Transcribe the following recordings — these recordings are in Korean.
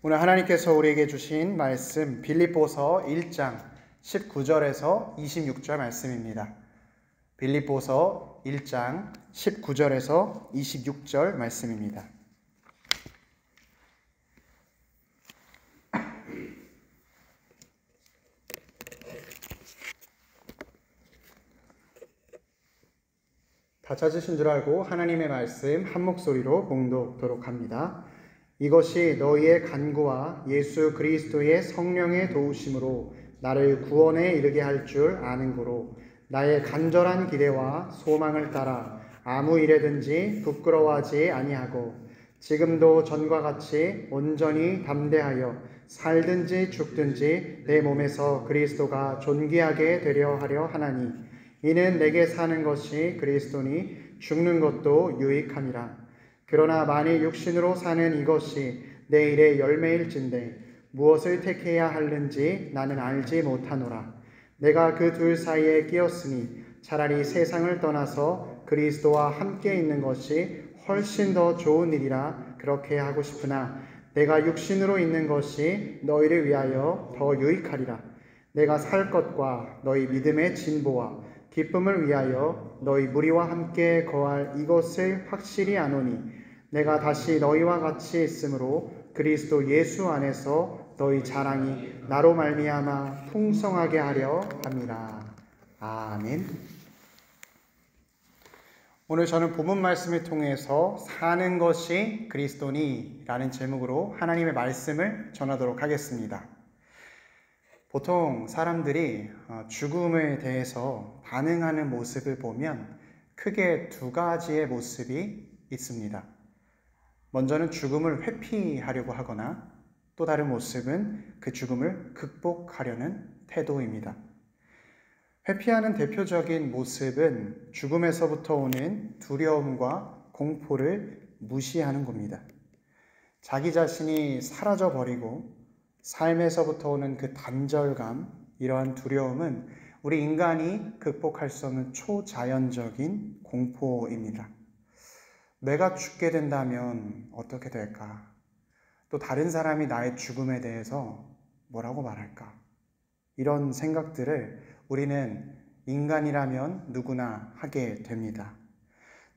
오늘 하나님께서 우리에게 주신 말씀 빌립보서 1장 19절에서 26절 말씀입니다. 빌립보서 1장 19절에서 26절 말씀입니다. 다 찾으신 줄 알고 하나님의 말씀 한 목소리로 봉독하도록 합니다. 이것이 너희의 간구와 예수 그리스도의 성령의 도우심으로 나를 구원에 이르게 할 줄 아는 고로 나의 간절한 기대와 소망을 따라 아무 일에든지 부끄러워하지 아니하고 지금도 전과 같이 온전히 담대하여 살든지 죽든지 내 몸에서 그리스도가 존귀하게 되려 하려 하나니 이는 내게 사는 것이 그리스도니 죽는 것도 유익함이라. 그러나 만일 육신으로 사는 이것이 내 일의 열매일진데 무엇을 택해야 하는지 나는 알지 못하노라. 내가 그 둘 사이에 끼었으니 차라리 세상을 떠나서 그리스도와 함께 있는 것이 훨씬 더 좋은 일이라 그렇게 하고 싶으나 내가 육신으로 있는 것이 너희를 위하여 더 유익하리라. 내가 살 것과 너희 믿음의 진보와 기쁨을 위하여 너희 무리와 함께 거할 이것을 확실히 아노니 내가 다시 너희와 같이 있으므로 그리스도 예수 안에서 너희 자랑이 나로 말미암아 풍성하게 하려 함이라. 아멘. 오늘 저는 본문 말씀을 통해서 사는 것이 그리스도니 라는 제목으로 하나님의 말씀을 전하도록 하겠습니다. 보통 사람들이 죽음에 대해서 반응하는 모습을 보면 크게 두 가지의 모습이 있습니다. 먼저는 죽음을 회피하려고 하거나 또 다른 모습은 그 죽음을 극복하려는 태도입니다. 회피하는 대표적인 모습은 죽음에서부터 오는 두려움과 공포를 무시하는 겁니다. 자기 자신이 사라져버리고 삶에서부터 오는 그 단절감, 이러한 두려움은 우리 인간이 극복할 수 없는 초자연적인 공포입니다. 내가 죽게 된다면 어떻게 될까? 또 다른 사람이 나의 죽음에 대해서 뭐라고 말할까? 이런 생각들을 우리는 인간이라면 누구나 하게 됩니다.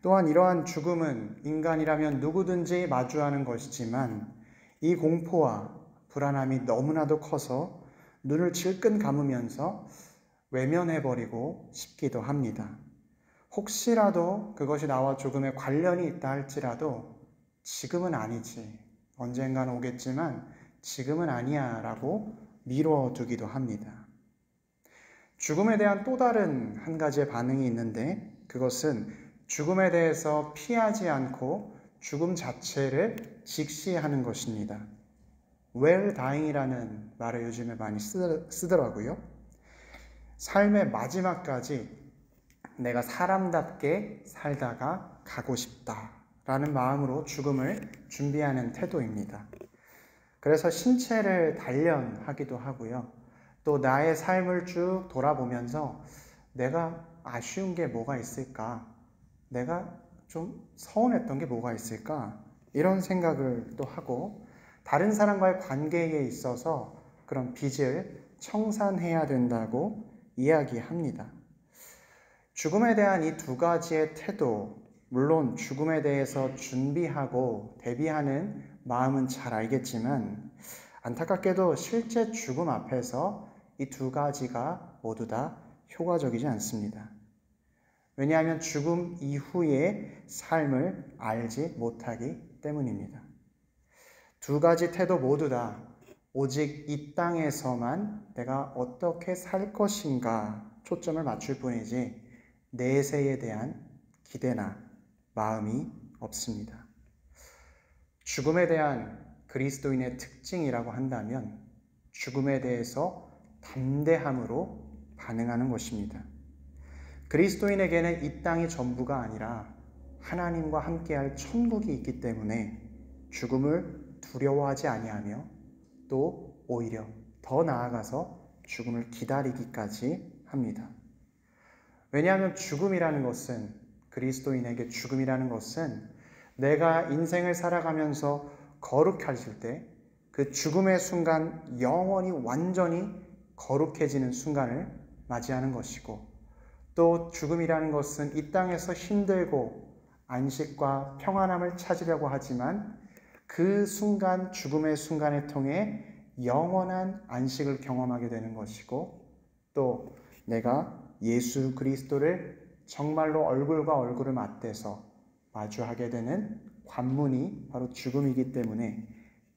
또한 이러한 죽음은 인간이라면 누구든지 마주하는 것이지만 이 공포와 불안함이 너무나도 커서 눈을 질끈 감으면서 외면해버리고 싶기도 합니다. 혹시라도 그것이 나와 조금의 관련이 있다 할지라도 지금은 아니지, 언젠가는 오겠지만 지금은 아니야 라고 미뤄두기도 합니다. 죽음에 대한 또 다른 한 가지의 반응이 있는데 그것은 죽음에 대해서 피하지 않고 죽음 자체를 직시하는 것입니다. well dying이라는 말을 요즘에 많이 쓰더라고요. 삶의 마지막까지 내가 사람답게 살다가 가고 싶다라는 마음으로 죽음을 준비하는 태도입니다. 그래서 신체를 단련하기도 하고요. 또 나의 삶을 쭉 돌아보면서 내가 아쉬운 게 뭐가 있을까? 내가 좀 서운했던 게 뭐가 있을까? 이런 생각을 또 하고 다른 사람과의 관계에 있어서 그런 빚을 청산해야 된다고 이야기합니다. 죽음에 대한 이 두 가지의 태도, 물론 죽음에 대해서 준비하고 대비하는 마음은 잘 알겠지만 안타깝게도 실제 죽음 앞에서 이 두 가지가 모두 다 효과적이지 않습니다. 왜냐하면 죽음 이후의 삶을 알지 못하기 때문입니다. 두 가지 태도 모두 다 오직 이 땅에서만 내가 어떻게 살 것인가 초점을 맞출 뿐이지 내세에 대한 기대나 마음이 없습니다. 죽음에 대한 그리스도인의 특징이라고 한다면 죽음에 대해서 담대함으로 반응하는 것입니다. 그리스도인에게는 이 땅이 전부가 아니라 하나님과 함께할 천국이 있기 때문에 죽음을 두려워하지 아니하며 또 오히려 더 나아가서 죽음을 기다리기까지 합니다. 왜냐하면 죽음이라는 것은, 그리스도인에게 죽음이라는 것은 내가 인생을 살아가면서 거룩해질 때 그 죽음의 순간 영원히 완전히 거룩해지는 순간을 맞이하는 것이고, 또 죽음이라는 것은 이 땅에서 힘들고 안식과 평안함을 찾으려고 하지만 그 순간, 죽음의 순간을 통해 영원한 안식을 경험하게 되는 것이고, 또 내가 예수 그리스도를 정말로 얼굴과 얼굴을 맞대서 마주하게 되는 관문이 바로 죽음이기 때문에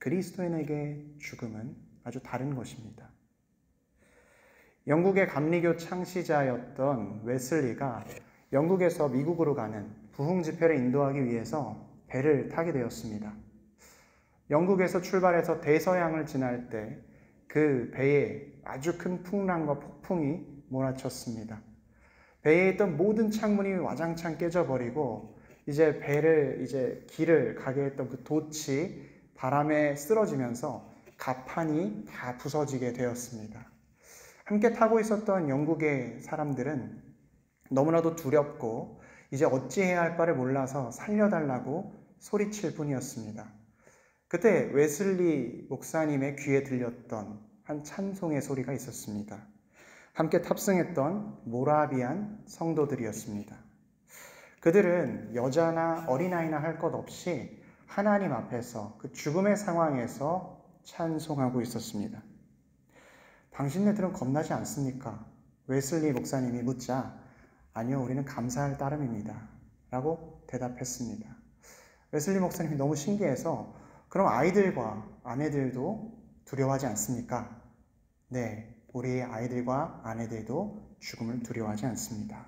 그리스도인에게 죽음은 아주 다른 것입니다. 영국의 감리교 창시자였던 웨슬리가 영국에서 미국으로 가는 부흥 집회를 인도하기 위해서 배를 타게 되었습니다. 영국에서 출발해서 대서양을 지날 때 그 배에 아주 큰 풍랑과 폭풍이 몰아쳤습니다. 배에 있던 모든 창문이 와장창 깨져버리고 이제 길을 가게 했던 그 돛이 바람에 쓰러지면서 갑판이 다 부서지게 되었습니다. 함께 타고 있었던 영국의 사람들은 너무나도 두렵고 이제 어찌해야 할 바를 몰라서 살려달라고 소리칠 뿐이었습니다. 그때 웨슬리 목사님의 귀에 들렸던 한 찬송의 소리가 있었습니다. 함께 탑승했던 모라비안 성도들이었습니다. 그들은 여자나 어린아이나 할 것 없이 하나님 앞에서 그 죽음의 상황에서 찬송하고 있었습니다. 당신네들은 겁나지 않습니까? 웨슬리 목사님이 묻자, 아니요, 우리는 감사할 따름입니다 라고 대답했습니다. 웨슬리 목사님이 너무 신기해서, 그럼 아이들과 아내들도 두려워하지 않습니까? 네, 우리 아이들과 아내들도 죽음을 두려워하지 않습니다.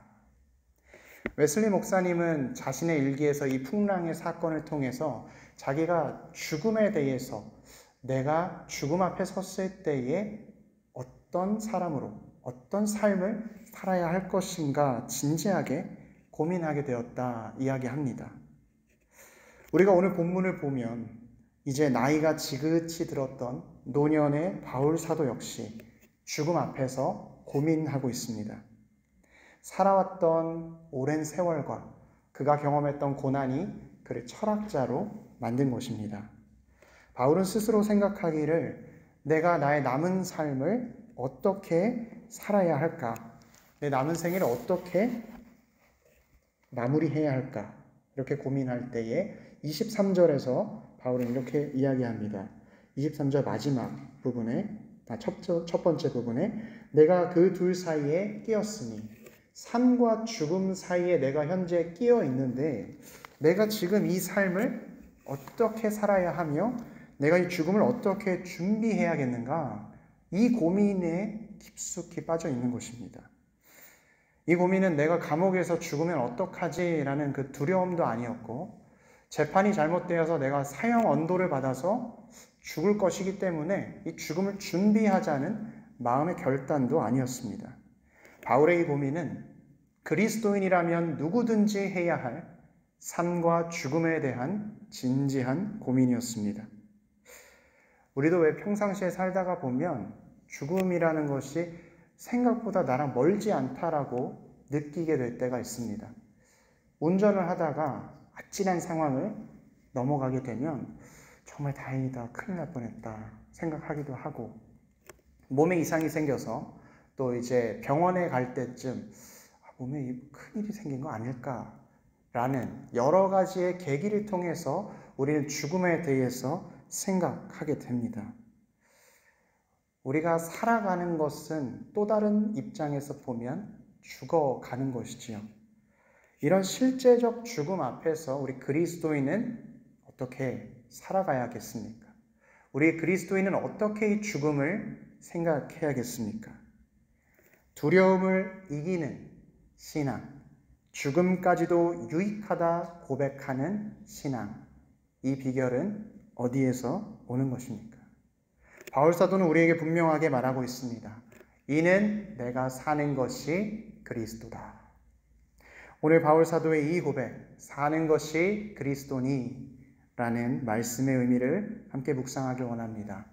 웨슬리 목사님은 자신의 일기에서 이 풍랑의 사건을 통해서 자기가 죽음에 대해서, 내가 죽음 앞에 섰을 때에 어떤 사람으로, 어떤 삶을 살아야 할 것인가 진지하게 고민하게 되었다 이야기합니다. 우리가 오늘 본문을 보면 이제 나이가 지긋이 들었던 노년의 바울 사도 역시 죽음 앞에서 고민하고 있습니다. 살아왔던 오랜 세월과 그가 경험했던 고난이 그를 철학자로 만든 것입니다. 바울은 스스로 생각하기를, 내가 나의 남은 삶을 어떻게 살아야 할까? 내 남은 생애를 어떻게 마무리해야 할까? 이렇게 고민할 때에 23절에서 바울은 이렇게 이야기합니다. 23절 마지막 부분에, 첫 번째 부분에, 내가 그 둘 사이에 끼었으니, 삶과 죽음 사이에 내가 현재 끼어 있는데 내가 지금 이 삶을 어떻게 살아야 하며 내가 이 죽음을 어떻게 준비해야겠는가, 이 고민에 깊숙이 빠져 있는 것입니다. 이 고민은 내가 감옥에서 죽으면 어떡하지 라는 그 두려움도 아니었고, 재판이 잘못되어서 내가 사형 언도를 받아서 죽을 것이기 때문에 이 죽음을 준비하자는 마음의 결단도 아니었습니다. 바울의 이 고민은 그리스도인이라면 누구든지 해야 할 삶과 죽음에 대한 진지한 고민이었습니다. 우리도 왜 평상시에 살다가 보면 죽음이라는 것이 생각보다 나랑 멀지 않다라고 느끼게 될 때가 있습니다. 운전을 하다가 아찔한 상황을 넘어가게 되면 정말 다행이다, 큰일 날 뻔했다 생각하기도 하고, 몸에 이상이 생겨서 또 이제 병원에 갈 때쯤 몸에 큰일이 생긴 거 아닐까라는 여러 가지의 계기를 통해서 우리는 죽음에 대해서 생각하게 됩니다. 우리가 살아가는 것은 또 다른 입장에서 보면 죽어가는 것이지요. 이런 실제적 죽음 앞에서 우리 그리스도인은 어떻게 살아가야겠습니까? 우리 그리스도인은 어떻게 이 죽음을 생각해야겠습니까? 두려움을 이기는 신앙, 죽음까지도 유익하다 고백하는 신앙, 이 비결은 어디에서 오는 것입니까? 바울 사도는 우리에게 분명하게 말하고 있습니다. 이는 내가 사는 것이 그리스도다. 오늘 바울 사도의 이 고백, 사는 것이 그리스도니 라는 말씀의 의미를 함께 묵상하길 원합니다.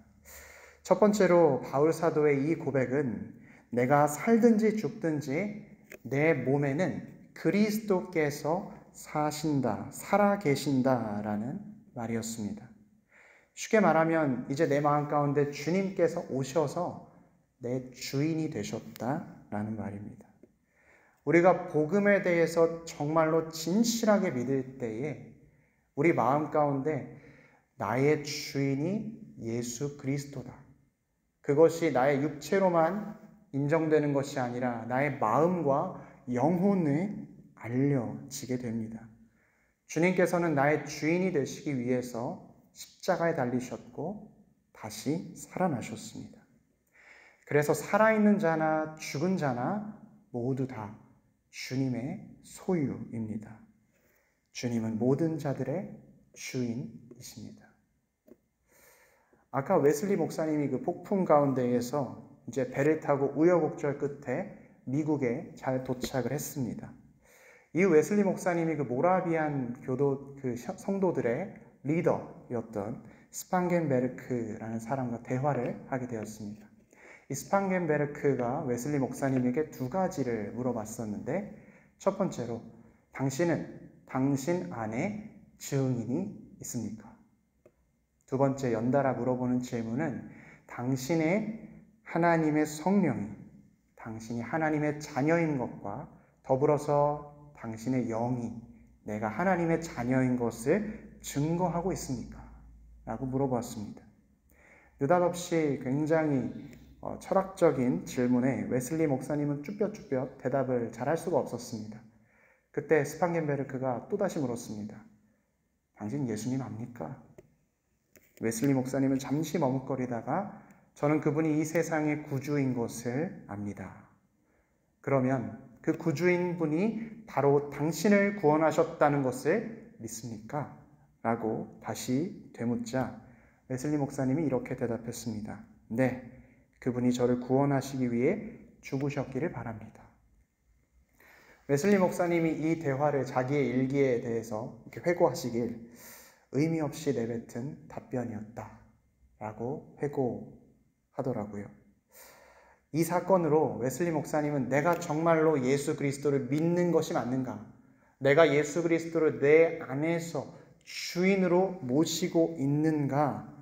첫 번째로 바울 사도의 이 고백은 내가 살든지 죽든지 내 몸에는 그리스도께서 사신다, 살아 계신다 라는 말이었습니다. 쉽게 말하면 이제 내 마음 가운데 주님께서 오셔서 내 주인이 되셨다라는 말입니다. 우리가 복음에 대해서 정말로 진실하게 믿을 때에 우리 마음 가운데 나의 주인이 예수 그리스도다. 그것이 나의 육체로만 인정되는 것이 아니라 나의 마음과 영혼에 알려지게 됩니다. 주님께서는 나의 주인이 되시기 위해서 십자가에 달리셨고 다시 살아나셨습니다. 그래서 살아있는 자나 죽은 자나 모두 다 주님의 소유입니다. 주님은 모든 자들의 주인이십니다. 아까 웨슬리 목사님이 그 폭풍 가운데에서 이제 배를 타고 우여곡절 끝에 미국에 잘 도착을 했습니다. 이 웨슬리 목사님이 그 모라비안 교도 그 성도들의 리더였던 스판겐베르크라는 사람과 대화를 하게 되었습니다. 이 스판겐베르크가 웨슬리 목사님에게 두 가지를 물어봤었는데, 첫 번째로 당신은 당신 안에 증인이 있습니까? 두 번째 연달아 물어보는 질문은 당신의 하나님의 성령이 당신이 하나님의 자녀인 것과 더불어서 당신의 영이 내가 하나님의 자녀인 것을 증거하고 있습니까? 라고 물어보았습니다. 느닷없이 굉장히 철학적인 질문에 웨슬리 목사님은 쭈뼛쭈뼛 대답을 잘할 수가 없었습니다. 그때 스판겐베르크가 또다시 물었습니다. 당신 예수님 압니까? 웨슬리 목사님은 잠시 머뭇거리다가 저는 그분이 이 세상의 구주인 것을 압니다. 그러면 그 구주인 분이 바로 당신을 구원하셨다는 것을 믿습니까? 라고 다시 되묻자 웨슬리 목사님이 이렇게 대답했습니다. 네, 그분이 저를 구원하시기 위해 죽으셨기를 바랍니다. 웨슬리 목사님이 이 대화를 자기의 일기에 대해서 이렇게 회고하시길 의미 없이 내뱉은 답변이었다 라고 회고하더라고요. 이 사건으로 웨슬리 목사님은 내가 정말로 예수 그리스도를 믿는 것이 맞는가? 내가 예수 그리스도를 내 안에서 주인으로 모시고 있는가?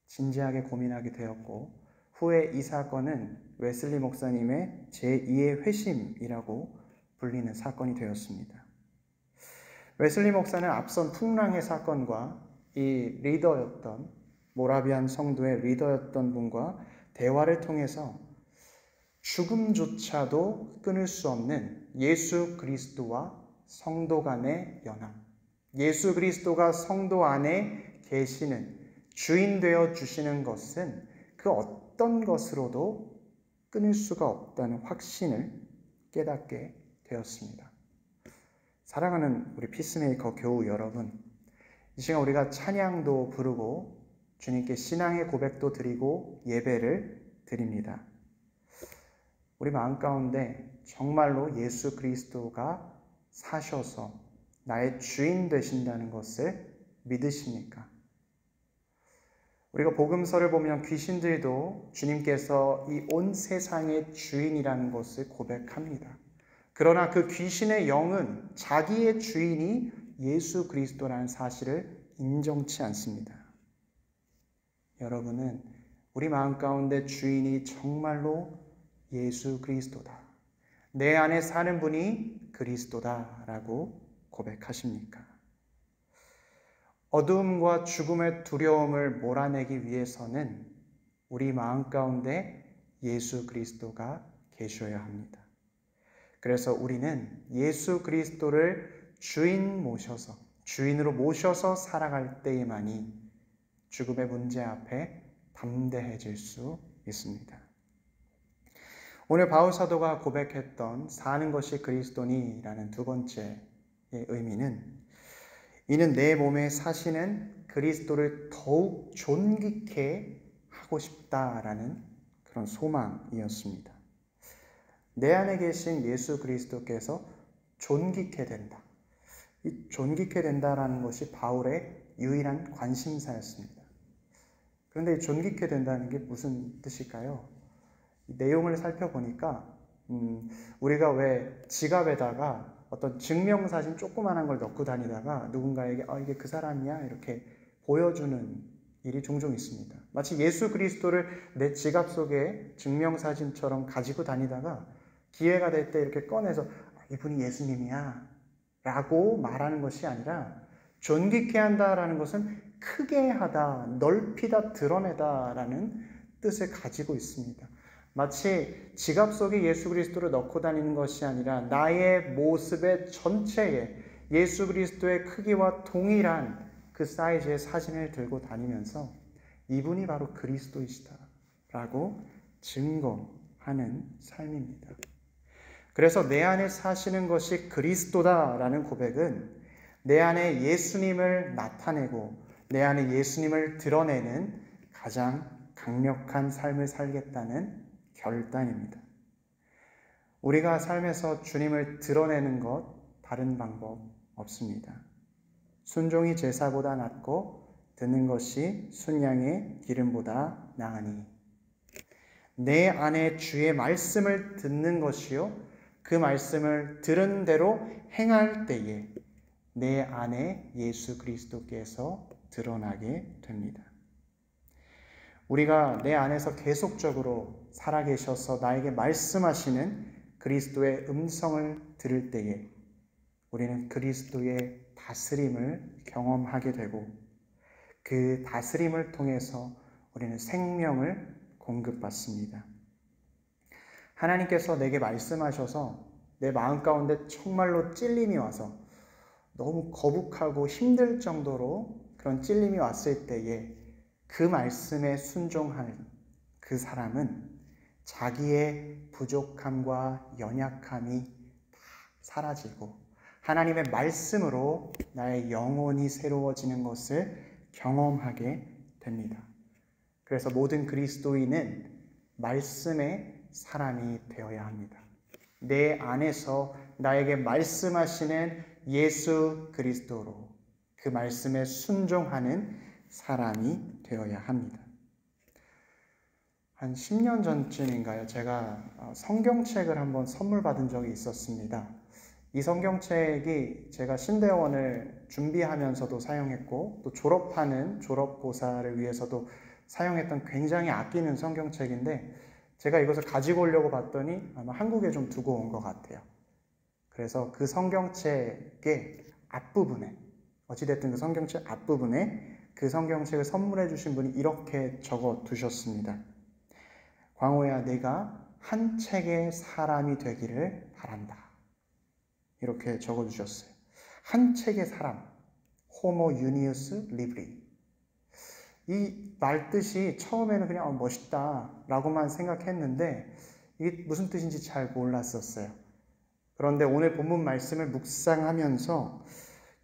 진지하게 고민하게 되었고, 후에 이 사건은 웨슬리 목사님의 제2의 회심이라고 불리는 사건이 되었습니다. 웨슬리 목사는 앞선 풍랑의 사건과 이 리더였던 모라비안 성도의 리더였던 분과 대화를 통해서 죽음조차도 끊을 수 없는 예수 그리스도와 성도 간의 연합, 예수 그리스도가 성도 안에 계시는 주인 되어 주시는 것은 그 어떤 것으로도 끊을 수가 없다는 확신을 깨닫게 되었습니다. 사랑하는 우리 피스메이커 교우 여러분, 이 시간 우리가 찬양도 부르고 주님께 신앙의 고백도 드리고 예배를 드립니다. 우리 마음 가운데 정말로 예수 그리스도가 사셔서 나의 주인 되신다는 것을 믿으십니까? 우리가 복음서를 보면 귀신들도 주님께서 이 온 세상의 주인이라는 것을 고백합니다. 그러나 그 귀신의 영은 자기의 주인이 예수 그리스도라는 사실을 인정치 않습니다. 여러분은 우리 마음 가운데 주인이 정말로 예수 그리스도다, 내 안에 사는 분이 그리스도다라고 고백하십니까? 어두움과 죽음의 두려움을 몰아내기 위해서는 우리 마음 가운데 예수 그리스도가 계셔야 합니다. 그래서 우리는 예수 그리스도를 주인으로 모셔서 살아갈 때에만이 죽음의 문제 앞에 담대해질 수 있습니다. 오늘 바울 사도가 고백했던 사는 것이 그리스도니라는 두 번째의 의미는 이는 내 몸에 사시는 그리스도를 더욱 존귀케 하고 싶다라는 그런 소망이었습니다. 내 안에 계신 예수 그리스도께서 존귀케 된다. 이 존귀케 된다라는 것이 바울의 유일한 관심사였습니다. 그런데 이 존귀케 된다는 게 무슨 뜻일까요? 내용을 살펴보니까 우리가 왜 지갑에다가 어떤 증명사진 조그만한 걸 넣고 다니다가 누군가에게 이게 그 사람이야? 이렇게 보여주는 일이 종종 있습니다. 마치 예수 그리스도를 내 지갑 속에 증명사진처럼 가지고 다니다가 기회가 될 때 이렇게 꺼내서 이분이 예수님이야 라고 말하는 것이 아니라 존귀케 한다라는 것은 크게 하다, 넓히다, 드러내다라는 뜻을 가지고 있습니다. 마치 지갑 속에 예수 그리스도를 넣고 다니는 것이 아니라 나의 모습의 전체에 예수 그리스도의 크기와 동일한 그 사이즈의 사진을 들고 다니면서 이분이 바로 그리스도이시다라고 증거하는 삶입니다. 그래서 내 안에 사시는 것이 그리스도다라는 고백은 내 안에 예수님을 나타내고 내 안에 예수님을 드러내는 가장 강력한 삶을 살겠다는 결단입니다. 우리가 삶에서 주님을 드러내는 것 다른 방법 없습니다. 순종이 제사보다 낫고 듣는 것이 순양의 기름보다 나으니 내 안에 주의 말씀을 듣는 것이요 그 말씀을 들은 대로 행할 때에 내 안에 예수 그리스도께서 드러나게 됩니다. 우리가 내 안에서 계속적으로 살아계셔서 나에게 말씀하시는 그리스도의 음성을 들을 때에 우리는 그리스도의 다스림을 경험하게 되고 그 다스림을 통해서 우리는 생명을 공급받습니다. 하나님께서 내게 말씀하셔서 내 마음 가운데 정말로 찔림이 와서 너무 거북하고 힘들 정도로 그런 찔림이 왔을 때에 그 말씀에 순종하는 그 사람은 자기의 부족함과 연약함이 다 사라지고 하나님의 말씀으로 나의 영혼이 새로워지는 것을 경험하게 됩니다. 그래서 모든 그리스도인은 말씀의 사람이 되어야 합니다. 내 안에서 나에게 말씀하시는 예수 그리스도로 그 말씀에 순종하는 사람이 되어야 합니다. 한 10년 전쯤인가요? 제가 성경책을 한번 선물 받은 적이 있었습니다. 이 성경책이 제가 신대원을 준비하면서도 사용했고 또 졸업하는 졸업고사를 위해서도 사용했던 굉장히 아끼는 성경책인데 제가 이것을 가지고 오려고 봤더니 아마 한국에 좀 두고 온 것 같아요. 그래서 그 성경책의 앞부분에 어찌됐든 그 성경책 앞부분에 그 성경책을 선물해 주신 분이 이렇게 적어 두셨습니다. 광호야, 내가 한 책의 사람이 되기를 바란다. 이렇게 적어 주셨어요. 한 책의 사람, 호모 유니우스 리브리. 이 말뜻이 처음에는 그냥 멋있다 라고만 생각했는데 이게 무슨 뜻인지 잘 몰랐었어요. 그런데 오늘 본문 말씀을 묵상하면서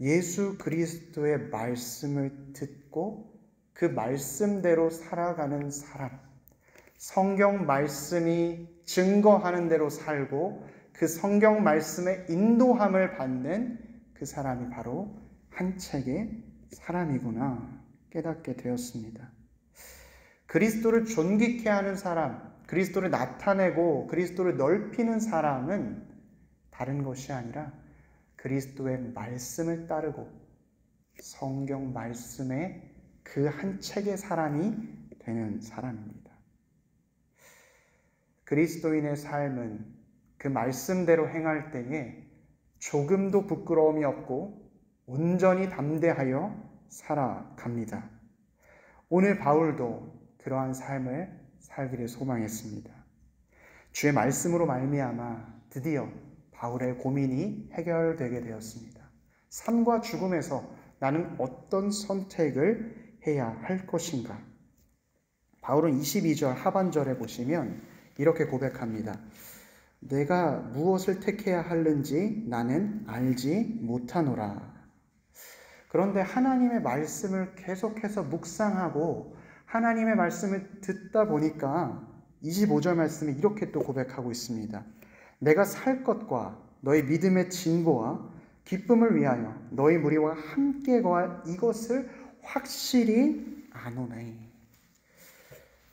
예수 그리스도의 말씀을 듣고 그 말씀대로 살아가는 사람, 성경 말씀이 증거하는 대로 살고 그 성경 말씀의 인도함을 받는 그 사람이 바로 한 책의 사람이구나 깨닫게 되었습니다. 그리스도를 존귀케 하는 사람, 그리스도를 나타내고 그리스도를 넓히는 사람은 다른 것이 아니라 그리스도의 말씀을 따르고 성경 말씀의 그 한 책의 사람이 되는 사람입니다. 그리스도인의 삶은 그 말씀대로 행할 때에 조금도 부끄러움이 없고 온전히 담대하여 살아갑니다. 오늘 바울도 그러한 삶을 살기를 소망했습니다. 주의 말씀으로 말미암아 드디어 바울의 고민이 해결되게 되었습니다. 삶과 죽음에서 나는 어떤 선택을 해야 할 것인가? 바울은 22절 하반절에 보시면 이렇게 고백합니다. 내가 무엇을 택해야 하는지 나는 알지 못하노라. 그런데 하나님의 말씀을 계속해서 묵상하고 하나님의 말씀을 듣다 보니까 25절 말씀에 이렇게 또 고백하고 있습니다. 내가 살 것과 너희 믿음의 진보와 기쁨을 위하여 너희 무리와 함께 거할 이것을 확실히 아노니.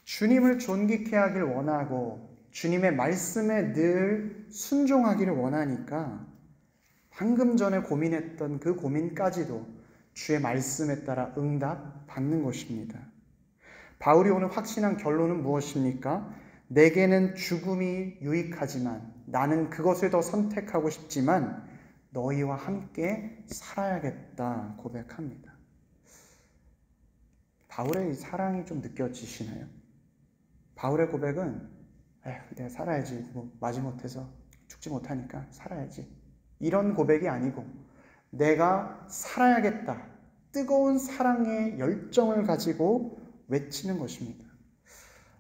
주님을 존귀케 하길 원하고 주님의 말씀에 늘 순종하기를 원하니까 방금 전에 고민했던 그 고민까지도 주의 말씀에 따라 응답 받는 것입니다. 바울이 오늘 확신한 결론은 무엇입니까? 내게는 죽음이 유익하지만 나는 그것을 더 선택하고 싶지만 너희와 함께 살아야겠다 고백합니다. 바울의 사랑이 좀 느껴지시나요? 바울의 고백은 내가 살아야지, 마지못해서 죽지 못하니까 살아야지, 이런 고백이 아니고 내가 살아야겠다, 뜨거운 사랑의 열정을 가지고 외치는 것입니다.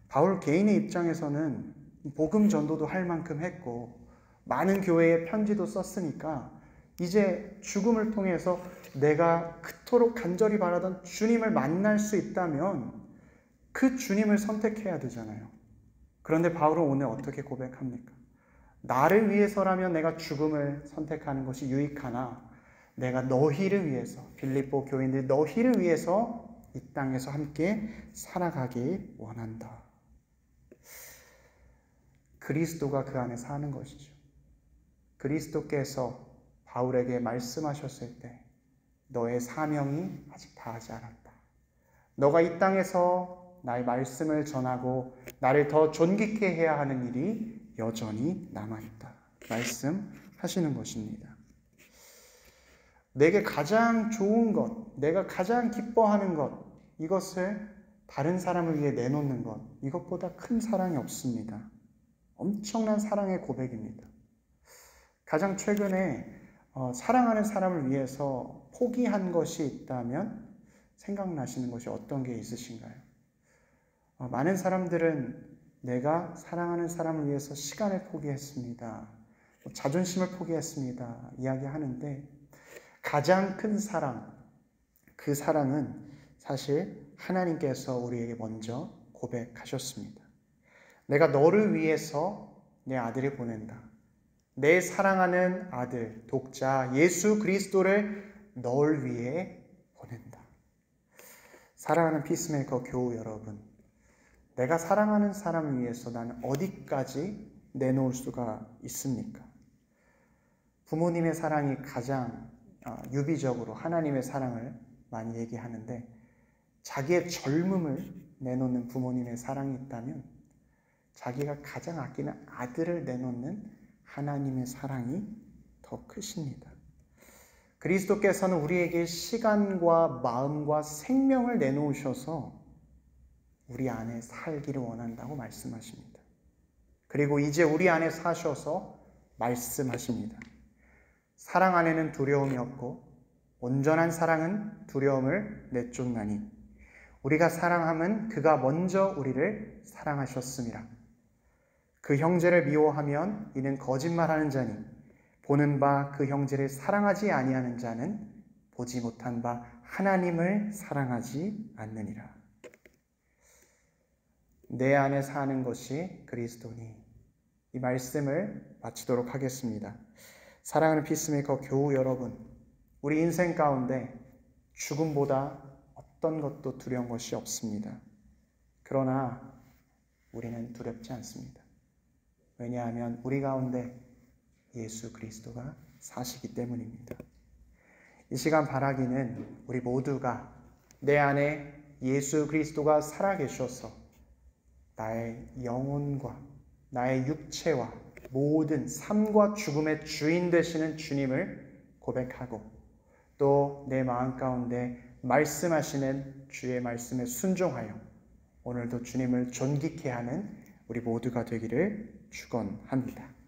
바울 개인의 입장에서는 복음 전도도 할 만큼 했고 많은 교회에 편지도 썼으니까 이제 죽음을 통해서 내가 그토록 간절히 바라던 주님을 만날 수 있다면 그 주님을 선택해야 되잖아요. 그런데 바울은 오늘 어떻게 고백합니까? 나를 위해서라면 내가 죽음을 선택하는 것이 유익하나 내가 너희를 위해서, 빌립보 교인들 너희를 위해서 이 땅에서 함께 살아가기 원한다. 그리스도가 그 안에 사는 것이죠. 그리스도께서 바울에게 말씀하셨을 때 너의 사명이 아직 다하지 않았다. 너가 이 땅에서 나의 말씀을 전하고 나를 더 존귀케 해야 하는 일이 여전히 남아있다 말씀하시는 것입니다. 내게 가장 좋은 것, 내가 가장 기뻐하는 것, 이것을 다른 사람을 위해 내놓는 것, 이것보다 큰 사랑이 없습니다. 엄청난 사랑의 고백입니다. 가장 최근에 사랑하는 사람을 위해서 포기한 것이 있다면 생각나시는 것이 어떤 게 있으신가요? 많은 사람들은 내가 사랑하는 사람을 위해서 시간을 포기했습니다, 자존심을 포기했습니다 이야기하는데 가장 큰 사랑, 그 사랑은 사실 하나님께서 우리에게 먼저 고백하셨습니다. 내가 너를 위해서 내 아들을 보낸다. 내 사랑하는 아들, 독자 예수 그리스도를 너를 위해 보낸다. 사랑하는 피스메이커 교우 여러분, 내가 사랑하는 사람을 위해서 나는 어디까지 내놓을 수가 있습니까? 부모님의 사랑이 가장 유비적으로 하나님의 사랑을 많이 얘기하는데 자기의 젊음을 내놓는 부모님의 사랑이 있다면 자기가 가장 아끼는 아들을 내놓는 하나님의 사랑이 더 크십니다. 그리스도께서는 우리에게 시간과 마음과 생명을 내놓으셔서 우리 안에 살기를 원한다고 말씀하십니다. 그리고 이제 우리 안에 사셔서 말씀하십니다. 사랑 안에는 두려움이 없고 온전한 사랑은 두려움을 내쫓나니 우리가 사랑함은 그가 먼저 우리를 사랑하셨음이라. 그 형제를 미워하면 이는 거짓말하는 자니 보는 바 그 형제를 사랑하지 아니하는 자는 보지 못한 바 하나님을 사랑하지 않느니라. 내 안에 사는 것이 그리스도니. 이 말씀을 마치도록 하겠습니다. 사랑하는 피스메이커 교우 여러분, 우리 인생 가운데 죽음보다 어떤 것도 두려운 것이 없습니다. 그러나 우리는 두렵지 않습니다. 왜냐하면 우리 가운데 예수 그리스도가 사시기 때문입니다. 이 시간 바라기는 우리 모두가 내 안에 예수 그리스도가 살아계셔서 나의 영혼과 나의 육체와 모든 삶과 죽음의 주인 되시는 주님을 고백하고 또 내 마음 가운데 말씀하시는 주의 말씀에 순종하여 오늘도 주님을 존귀케 하는 우리 모두가 되기를 축원합니다.